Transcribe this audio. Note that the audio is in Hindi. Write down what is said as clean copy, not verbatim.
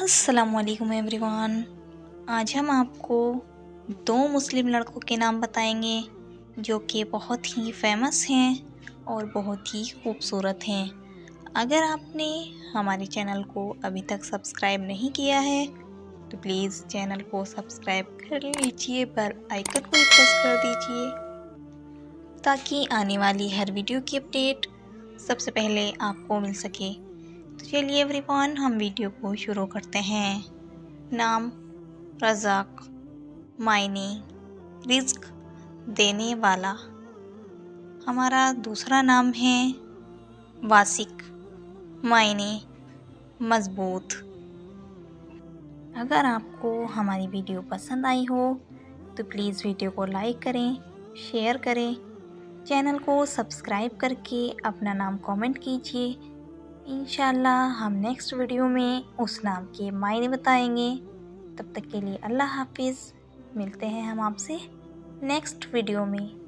अस्सलामुअलैकुम एवरीवन। आज हम आपको दो मुस्लिम लड़कों के नाम बताएंगे जो कि बहुत ही फेमस हैं और बहुत ही खूबसूरत हैं। अगर आपने हमारे चैनल को अभी तक सब्सक्राइब नहीं किया है तो प्लीज़ चैनल को सब्सक्राइब कर लीजिए, बेल आइकन को प्रेस कर दीजिए ताकि आने वाली हर वीडियो की अपडेट सबसे पहले आपको मिल सके। तो चलिए एवरीवन, हम वीडियो को शुरू करते हैं। नाम रज़ाक, मायने रिज़्क देने वाला। हमारा दूसरा नाम है वासिक, मायने मज़बूत। अगर आपको हमारी वीडियो पसंद आई हो तो प्लीज़ वीडियो को लाइक करें, शेयर करें, चैनल को सब्सक्राइब करके अपना नाम कमेंट कीजिए। इंशाल्लाह हम नेक्स्ट वीडियो में उस नाम के मायने बताएंगे। तब तक के लिए अल्लाह हाफिज़। मिलते हैं हम आपसे नेक्स्ट वीडियो में।